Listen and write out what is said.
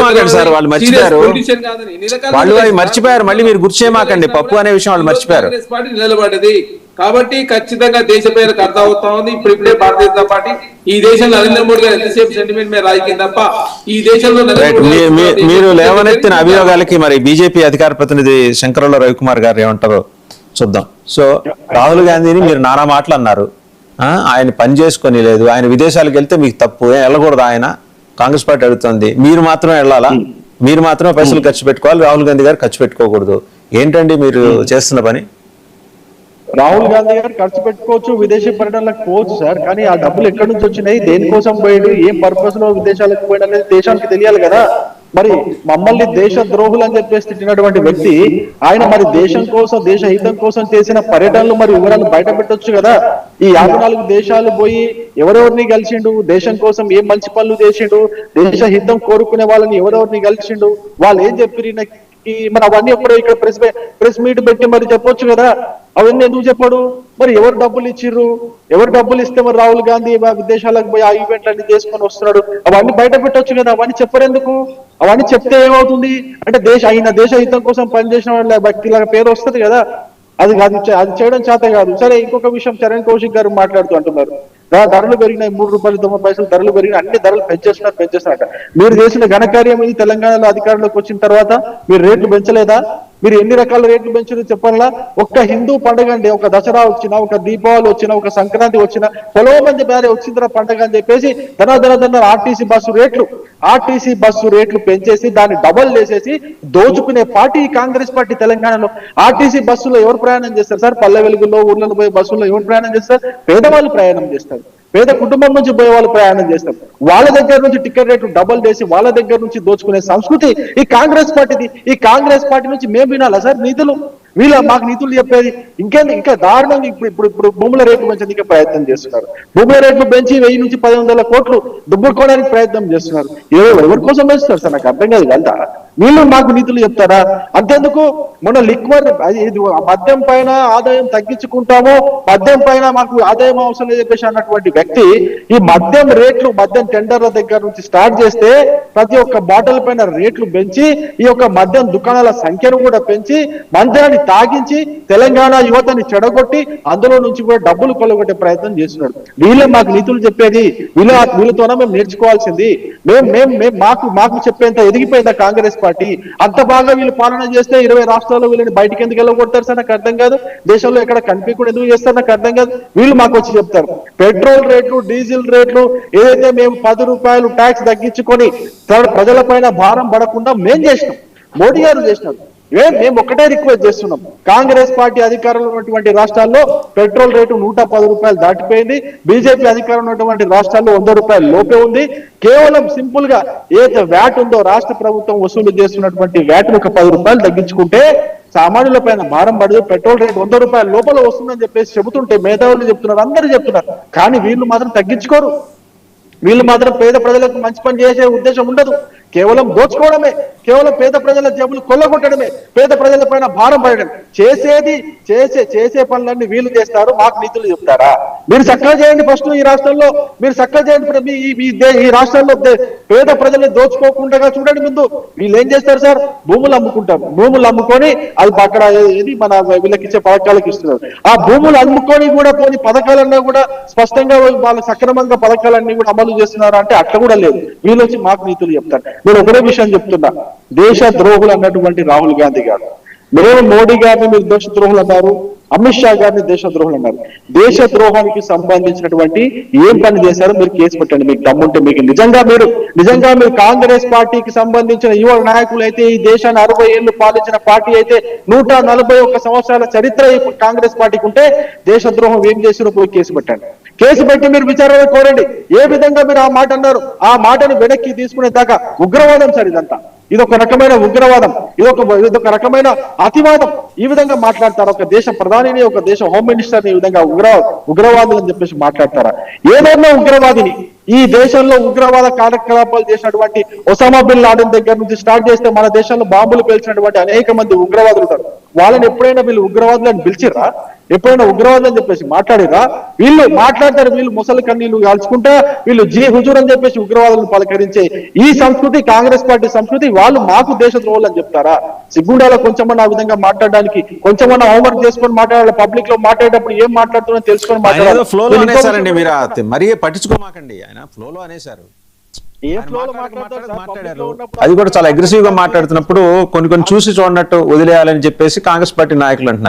చేయమాకండి సార్, వాళ్ళు మర్చిపోయారు. వాళ్ళు అవి మర్చిపోయారు, మళ్ళీ మీరు గుర్తు చేయమాకండి. పప్పు అనే విషయం వాళ్ళు మర్చిపోయారు. కాంగ్రెస్ పార్టీ నిలబడ్డది కాబట్టి ఖచ్చితంగా దేశ పేరుకు అర్థం అవుతా ఉంది. ఇప్పుడే భారతీయ జనతా పార్టీ ఈ దేశంలో నరేంద్ర మోడీ గారు ఎంతసేపు సెంటిమెంట్ మీద రాజకీయం తప్ప ఈ దేశంలో మీరు లేవనెత్తిన అభియోగాలకి మరి బీజేపీ అధికార ప్రతినిధి శంకరరావు రవికుమార్ గారు ఏమంటారో చూద్దాం. సో రాహుల్ గాంధీని మీరు నానా మాటలు అన్నారు, ఆయన పని చేసుకొని లేదు, ఆయన విదేశాలకు వెళ్తే మీకు తప్పు, వెళ్ళకూడదు, ఆయన కాంగ్రెస్ పార్టీ అడుగుతుంది, మీరు మాత్రమే వెళ్ళాలా, మీరు మాత్రమే పైసలు ఖర్చు పెట్టుకోవాలి, రాహుల్ గాంధీ గారు ఖర్చు పెట్టుకోకూడదు. ఏంటండి మీరు చేస్తున్న పని? రాహుల్ గాంధీ గారు ఖర్చు పెట్టుకోవచ్చు, విదేశీ పర్యటనలకు పోవచ్చు సార్, కానీ ఆ డబ్బులు ఎక్కడి నుంచి వచ్చినాయి, దేనికోసం పోయాడు, ఏం పర్పస్ లో విదేశాలకు పోయాడు అనేది దేశానికి తెలియాలి కదా. మరి మమ్మల్ని దేశ ద్రోహులు అని చెప్పేసి తిట్టినటువంటి వ్యక్తి ఆయన మరి దేశం కోసం, దేశ హితం కోసం చేసిన పర్యటనలు మరి వివరాలు బయట పెట్టొచ్చు కదా. ఈ 54 దేశాలు పోయి ఎవరెవరిని కలిసిండు, దేశం కోసం ఏం మంచి పనులు చేసిండు, దేశ హితం కోరుకునే వాళ్ళని ఎవరెవరిని కలిసిండు, వాళ్ళు ఏం చెప్పిరి మరి అవన్నీ ఎప్పుడు ఇక్కడ ప్రెస్ మీట్ పెట్టి మరి చెప్పొచ్చు కదా. అవన్నీ ఎందుకు చెప్పాడు? మరి ఎవరు డబ్బులు ఇచ్చిర్రు, ఎవరు డబ్బులు ఇస్తే మరి రాహుల్ గాంధీ విదేశాలకు పోయి ఆ ఈవెంట్లన్నీ చేసుకొని వస్తున్నాడు, అవన్నీ బయట పెట్టొచ్చు కదా. అవన్నీ చెప్పరెందుకు? అవన్నీ చెప్తే ఏమవుతుంది అంటే దేశ హితం కోసం పనిచేసిన వాళ్ళ వ్యక్తిలాగా పేరు వస్తుంది కదా. అది చేయడం చేత కాదు. సరే, ఇంకొక విషయం చరణ్ కౌశిక్ గారు మాట్లాడుతూ అంటున్నారు, ధరలు పెరిగినాయి, 3 రూపాయలు 9 పైసలు ధరలు పెరిగినాయి, అన్ని ధరలు పెంచేస్తున్నారట. మీరు చేసిన ఘనకార్యం ఇది. తెలంగాణలో అధికారంలోకి వచ్చిన తర్వాత మీరు రేట్లు పెంచలేదా? మీరు ఎన్ని రకాల రేట్లు పెంచారో చెప్పాలా? ఒక్క హిందూ పండుగ అండి, ఒక దసరా వచ్చినా, ఒక దీపావళి వచ్చినా, ఒక సంక్రాంతి వచ్చినా, పొలవమంది పేరే వచ్చిందిరా పండుగ అని చెప్పేసి ధన ఆర్టీసీ బస్సు రేట్లు పెంచేసి దాన్ని డబల్ చేసేసి దోచుకునే పార్టీ కాంగ్రెస్ పార్టీ తెలంగాణలో. ఆర్టీసీ బస్సులో ఎవరు ప్రయాణం చేస్తారు సార్? పల్లె వెలుగుల్లో ఊర్లలో పోయే బస్సుల్లో ఎవరు ప్రయాణం చేస్తారు? పేదవాళ్ళు ప్రయాణం చేస్తారు, పేద కుటుంబం నుంచి పోయే వాళ్ళు ప్రయాణం చేస్తారు. వాళ్ళ దగ్గర నుంచి టికెట్ రేట్లు డబల్ చేసి వాళ్ళ దగ్గర నుంచి దోచుకునే సంస్కృతి ఈ కాంగ్రెస్ పార్టీది. ఈ కాంగ్రెస్ పార్టీ నుంచి మేము వినాలా సార్ నీతులు? మాకు నీతులు చెప్పేది ఇంకేంది? ఇంకా దారుణంగా ఇప్పుడు భూముల రేట్లు పెంచేందుకే ప్రయత్నం చేస్తున్నారు. భూముల రేట్లు పెంచి 1000 నుంచి 1500 కోట్లు దుబ్బుకోవడానికి ప్రయత్నం చేస్తున్నారు. ఎవరి కోసం పెంచుతారు సార్? నాకు అర్థం కాదు. అంతా వీళ్ళు మాకు నీతులు చెప్తారా? అంతేందుకు మొన్న లిక్వర్ మద్యం పైన ఆదాయం తగ్గించుకుంటాము, మద్యం పైన మాకు ఆదాయం అవసరం లేదు చెప్పేసి అన్నటువంటి వ్యక్తి ఈ మద్యం టెండర్ల దగ్గర నుంచి స్టార్ట్ చేస్తే ప్రతి ఒక్క బాటిల్ పైన రేట్లు పెంచి ఈ యొక్క మద్యం దుకాణాల సంఖ్యను కూడా పెంచి మద్యాన్ని తాగించి తెలంగాణ యువతని చెడగొట్టి అందులో నుంచి కూడా డబ్బులు కొల్లగొట్టే ప్రయత్నం చేస్తున్నాడు. వీళ్ళే మాకు నీతులు చెప్పేది? వీళ్ళతోనే మేము నేర్చుకోవాల్సింది. మాకు చెప్పేంత ఎదిగిపోయిందా కాంగ్రెస్ పార్టీ? అంత బాగా వీళ్ళు పాలన చేస్తే 20 రాష్ట్రాల్లో వీళ్ళని బయటికి ఎందుకు వెళ్ళగొడతారు సార్? నాకు అర్థం కాదు. దేశంలో ఎక్కడ కనిపించకుండా ఎందుకు చేస్తారు? నాకు అర్థం కాదు. వీళ్ళు మాకు వచ్చి చెప్తారు పెట్రోల్ రేట్లు, డీజిల్ రేట్లు ఏదైతే మేము 10 రూపాయలు ట్యాక్స్ తగ్గించుకొని ప్రజల పైన భారం పడకుండా మేం చేసినాం, మోడీ గారు చేసినారు. మేము ఒక్కటే రిక్వెస్ట్ చేస్తున్నాం, కాంగ్రెస్ పార్టీ అధికారంలో ఉన్నటువంటి రాష్ట్రాల్లో పెట్రోల్ రేటు 110 రూపాయలు దాటిపోయింది. బీజేపీ అధికారంలో ఉన్నటువంటి రాష్ట్రాల్లో 100 రూపాయలు లోపే ఉంది. కేవలం సింపుల్ గా ఏదైతే వ్యాట్ ఉందో రాష్ట్ర ప్రభుత్వం వసూలు చేస్తున్నటువంటి వ్యాట్ ఒక 10 రూపాయలు తగ్గించుకుంటే సామాన్యుల పైన భారం పడదు, పెట్రోల్ రేట్ 100 రూపాయల లోపల వస్తుందని చెప్పేసి చెబుతుంటే మేధావులు చెప్తున్నారు, అందరూ చెప్తున్నారు. కానీ వీళ్ళు మాత్రం తగ్గించుకోరు. వీళ్ళు మాత్రం పేద ప్రజలకు మంచి పని చేసే ఉద్దేశం ఉండదు. కేవలం దోచుకోవడమే, కేవలం పేద ప్రజల జేబులు కొల్లగొట్టడమే, పేద ప్రజల పైన భారం పడడం, చేసే పనులన్నీ వీళ్ళు చేస్తారు. మాకు నీతులు చెప్తారా? మీరు చక్కగా చేయండి ఫస్ట్. ఈ రాష్ట్రంలో మీరు చక్కగా చేయండి. ఈ రాష్ట్రాల్లో పేద ప్రజల్ని దోచుకోకుండా చూడండి. ముందు వీళ్ళు ఏం చేస్తారు సార్? భూములు అమ్ముకుంటారు. భూములు అమ్ముకొని అది అక్కడ ఏది మన వీళ్ళకి ఇచ్చే పథకాలకు ఇస్తున్నారు. ఆ భూములు అమ్ముకొని కూడా పోని పథకాలన్నా కూడా స్పష్టంగా వాళ్ళ సక్రమంగా పథకాలన్నీ కూడా అమలు చేస్తున్నారా అంటే అట్లా కూడా లేదు. వీళ్ళు వచ్చి మాకు నీతులు చెప్తారు. నేను ఒకటే విషయం చెప్తున్నా, దేశ ద్రోహులు అన్నటువంటి రాహుల్ గాంధీ గారు, మీరు మోడీ గారిని మీరు దేశ ద్రోహులు అన్నారు, అమిత్ షా గారిని దేశ ద్రోహులు అన్నారు. దేశ ద్రోహానికి సంబంధించినటువంటి ఏం పని చేశారో మీరు కేసు పెట్టండి. మీకు దమ్ముంటే మీకు నిజంగా మీరు కాంగ్రెస్ పార్టీకి సంబంధించిన యువ నాయకులు అయితే, ఈ దేశాన్ని 60 ఏళ్లు పాలించిన పార్టీ అయితే, 141 సంవత్సరాల చరిత్ర కాంగ్రెస్ పార్టీకి ఉంటే దేశ ద్రోహం ఏం చేసినో పోయి కేసు పెట్టండి. కేసు పెట్టి మీరు విచారణ కోరండి. ఏ విధంగా మీరు ఆ మాట అన్నారు, ఆ మాటను వెనక్కి తీసుకునే దాకా ఉగ్రవాదం సార్ ఇదంతా. ఇదొక రకమైన ఉగ్రవాదం, ఇదొక రకమైన అతివాదం. ఈ విధంగా మాట్లాడతారా? ఒక దేశ ప్రధానిని, ఒక దేశ హోమ్ మినిస్టర్ని ఈ విధంగా ఉగ్రవాదులు అని చెప్పేసి మాట్లాడతారా? ఏదైనా ఉగ్రవాదిని ఈ దేశంలో ఉగ్రవాద కార్యకలాపాలు చేసినటువంటి ఒసామా బిన్ లాడెన్ దగ్గర నుంచి స్టార్ట్ చేస్తే మన దేశంలో బాంబులు పేల్చినటువంటి అనేక మంది ఉగ్రవాదులు ఉంటారు. వాళ్ళని ఎప్పుడైనా వీళ్ళు ఉగ్రవాదులను పిలిచిర్రా? ఎప్పుడైనా ఉగ్రవాదం అని చెప్పేసి మాట్లాడిరా? వీళ్ళు మాట్లాడతారు, వీళ్ళు ముసలి కన్నీళ్లు కాల్చుకుంటా వీళ్ళు జీ హుజూర్ అని చెప్పేసి ఉగ్రవాదులను పలకరించే ఈ సంస్కృతి కాంగ్రెస్ పార్టీ సంస్కృతి. వాళ్ళు మాకు దేశద్రోహులు అని చెప్తారా? సిగ్గుండాలో కొంచెమన్నా ఆ విధంగా మాట్లాడడానికి, కొంచెమన్నా హోంవర్క్ చేసుకొని మాట్లాడాలి. పబ్లిక్ లో మాట్లాడేటప్పుడు ఏం మాట్లాడుతున్నా తెలుసుకొని మాట్లాడాలి. ఫ్లోలో అనేసారండి మీరు, మరీ పట్టించుకోమాకండి. ఆయన ఫ్లోలో అనేసారు, ఏ ఫ్లోలో మాట్లాడతారు? అది కూడా చాలా అగ్రెసివ్ గా మాట్లాడుతున్నప్పుడు కొన్ని చూసి చూడనట్టు వదిలేయాలని చెప్పేసి కాంగ్రెస్ పార్టీ నాయకులు అంటున్నారు.